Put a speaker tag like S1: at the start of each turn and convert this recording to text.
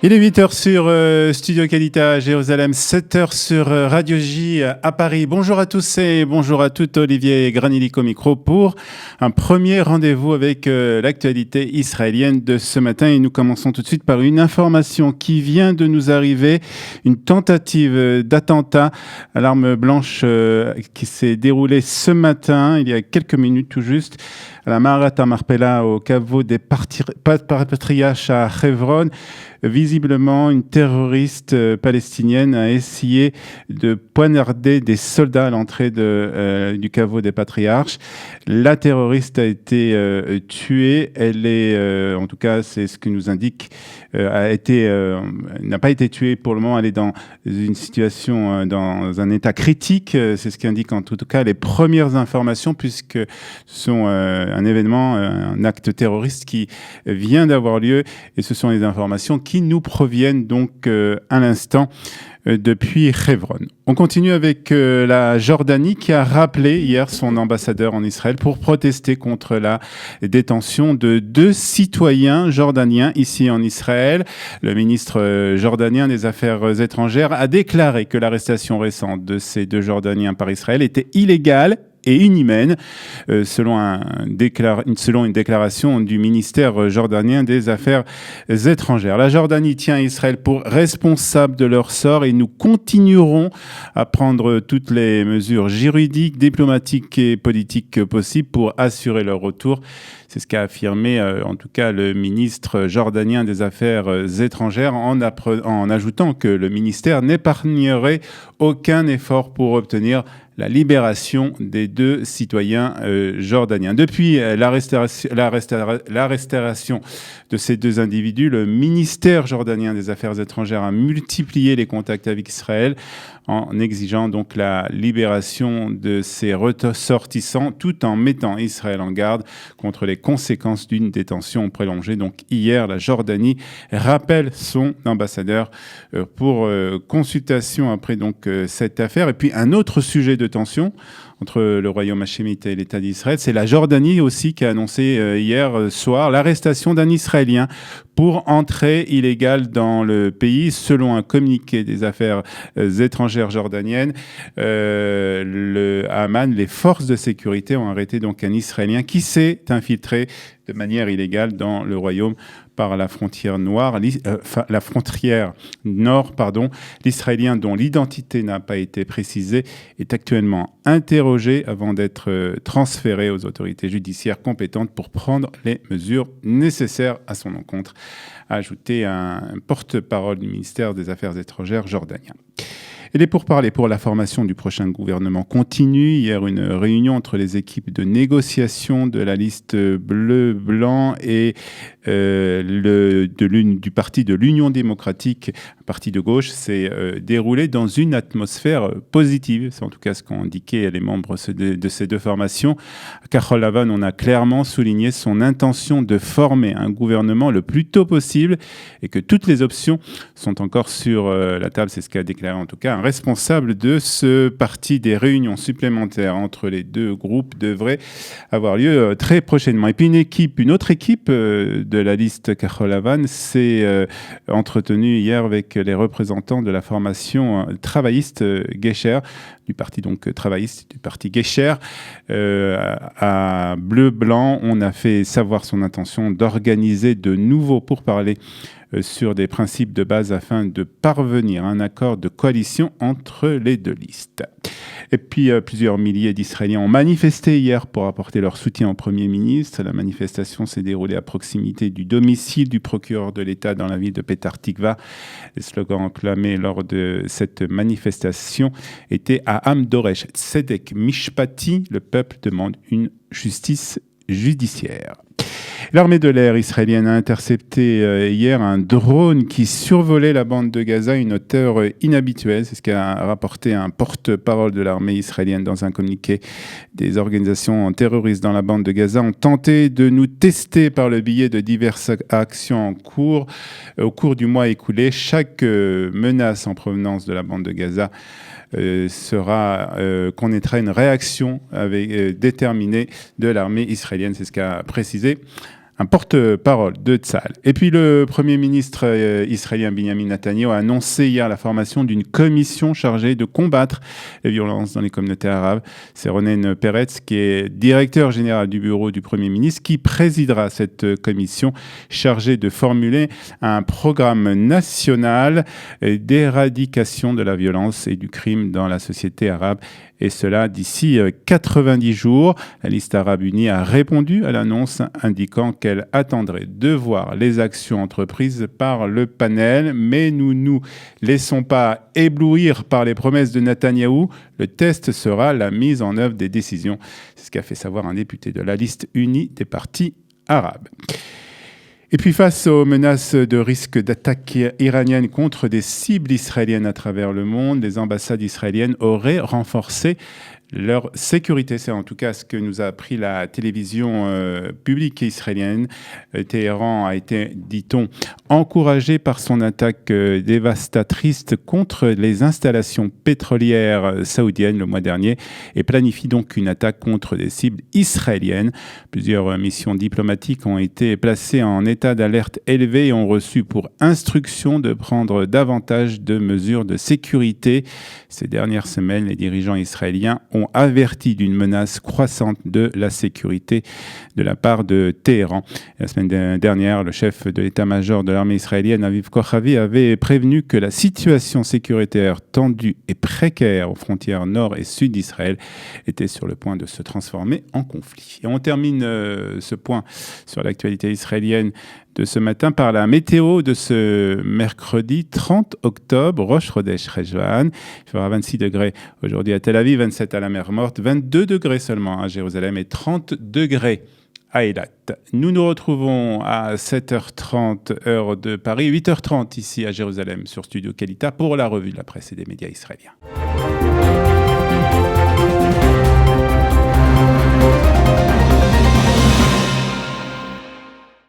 S1: Il est 8h sur Studio Qualita à Jérusalem, 7h sur Radio J à Paris. Bonjour à tous et bonjour à toutes. Olivier Granilic au micro pour un premier rendez-vous avec l'actualité israélienne de ce matin. Et nous commençons tout de suite par une information qui vient de nous arriver. Une tentative d'attentat à l'arme blanche qui s'est déroulée ce matin, il y a quelques minutes tout juste, à la Maharat HaMarpela, au caveau des patriarches à Hebron. Visiblement, une terroriste palestinienne a essayé de poignarder des soldats à l'entrée du caveau des patriarches. La terroriste a été tuée. Elle est, en tout cas, c'est ce que nous indique, n'a pas été tuée pour le moment. Elle est dans une situation, dans un état critique. C'est ce qu'indiquent en tout cas les premières informations, puisque ce sont un événement, un acte terroriste qui vient d'avoir lieu, et ce sont les informations qui nous proviennent donc à l'instant depuis Hebron. On continue avec la Jordanie qui a rappelé hier son ambassadeur en Israël pour protester contre la détention de 2 citoyens jordaniens ici en Israël. Le ministre jordanien des Affaires étrangères a déclaré que l'arrestation récente de ces 2 Jordaniens par Israël était illégale et inhumaine, selon une déclaration du ministère jordanien des Affaires étrangères. La Jordanie tient Israël pour responsable de leur sort et nous continuerons à prendre toutes les mesures juridiques, diplomatiques et politiques possibles pour assurer leur retour. C'est ce qu'a affirmé en tout cas le ministre jordanien des Affaires étrangères en ajoutant que le ministère n'épargnerait aucun effort pour obtenir la libération des 2 citoyens jordaniens. Depuis l'arrestation de ces 2 individus, le ministère jordanien des Affaires étrangères a multiplié les contacts avec Israël en exigeant donc la libération de ces ressortissants, tout en mettant Israël en garde contre les conséquences d'une détention prolongée. Donc hier, la Jordanie rappelle son ambassadeur pour consultation après donc cette affaire. Et puis un autre sujet de tension entre le royaume hachémite et l'État d'Israël, c'est la Jordanie aussi qui a annoncé hier soir l'arrestation d'un Israélien pour entrée illégale dans le pays. Selon un communiqué des affaires étrangères jordaniennes, le Haman, les forces de sécurité ont arrêté donc un Israélien qui s'est infiltré de manière illégale dans le royaume par la frontière nord. L'Israélien, dont l'identité n'a pas été précisée, est actuellement interrogé avant d'être transféré aux autorités judiciaires compétentes pour prendre les mesures nécessaires à son encontre, a ajouté un porte-parole du ministère des Affaires étrangères jordanien. Et les pourparlers pour la formation du prochain gouvernement continuent. Hier, une réunion entre les équipes de négociation de la liste bleu-blanc et du parti de l'Union démocratique, un parti de gauche, s'est déroulée dans une atmosphère positive. C'est en tout cas ce qu'ont indiqué les membres de ces 2 formations. À Kahol Lavan, on a clairement souligné son intention de former un gouvernement le plus tôt possible et que toutes les options sont encore sur la table. C'est ce qu'a déclaré en tout cas un responsable de ce parti. Des réunions supplémentaires entre les 2 groupes devraient avoir lieu très prochainement. Et puis une autre équipe de la liste Kahol Lavan s'est entretenue hier avec les représentants de la formation travailliste Gesher, du parti donc travailliste, du parti Gesher. À bleu-blanc, on a fait savoir son intention d'organiser de nouveaux pourparlers sur des principes de base afin de parvenir à un accord de coalition entre les 2 listes. Et puis, plusieurs milliers d'Israéliens ont manifesté hier pour apporter leur soutien au Premier ministre. La manifestation s'est déroulée à proximité du domicile du procureur de l'État dans la ville de Petah Tikva. Les slogans acclamés lors de cette manifestation étaient « Ha'am Doresh Tzedek Mishpati », le peuple demande une justice judiciaire. L'armée de l'air israélienne a intercepté hier un drone qui survolait la bande de Gaza à une hauteur inhabituelle. C'est ce qu'a rapporté un porte-parole de l'armée israélienne dans un communiqué. Des organisations terroristes dans la bande de Gaza ont tenté de nous tester par le biais de diverses actions en cours. Au cours du mois écoulé, chaque menace en provenance de la bande de Gaza connaîtra une réaction déterminée de l'armée israélienne. C'est ce qu'a précisé un porte-parole de Tsahal. Et puis le Premier ministre israélien Benjamin Netanyahu a annoncé hier la formation d'une commission chargée de combattre les violences dans les communautés arabes. C'est Ronen Peretz, qui est directeur général du bureau du Premier ministre, qui présidera cette commission chargée de formuler un programme national d'éradication de la violence et du crime dans la société arabe. Et cela d'ici 90 jours. La liste arabe unie a répondu à l'annonce, indiquant qu'elle attendrait de voir les actions entreprises par le panel. Mais nous nous laissons pas éblouir par les promesses de Netanyahou. Le test sera la mise en œuvre des décisions. C'est ce qu'a fait savoir un député de la liste unie des partis arabes. Et puis face aux menaces de risque d'attaque iranienne contre des cibles israéliennes à travers le monde, les ambassades israéliennes auraient renforcé leur sécurité. C'est en tout cas ce que nous a appris la télévision publique israélienne. Téhéran a été, dit-on, encouragé par son attaque dévastatrice contre les installations pétrolières saoudiennes le mois dernier et planifie donc une attaque contre des cibles israéliennes. Plusieurs missions diplomatiques ont été placées en état d'alerte élevé et ont reçu pour instruction de prendre davantage de mesures de sécurité. Ces dernières semaines, les dirigeants israéliens ont averti d'une menace croissante de la sécurité de la part de Téhéran. La semaine dernière, le chef de l'état-major de l'armée israélienne, Aviv Kochavi, avait prévenu que la situation sécuritaire tendue et précaire aux frontières nord et sud d'Israël était sur le point de se transformer en conflit. Et on termine ce point sur l'actualité israélienne de ce matin par la météo de ce mercredi 30 octobre, Rosh Chodesh Cheshvan. Il fera 26 degrés aujourd'hui à Tel Aviv, 27 à la mer Morte, 22 degrés seulement à Jérusalem et 30 degrés à Eilat. Nous nous retrouvons à 7h30 heure de Paris, 8h30 ici à Jérusalem sur Studio Kalita pour la revue de la presse et des médias israéliens.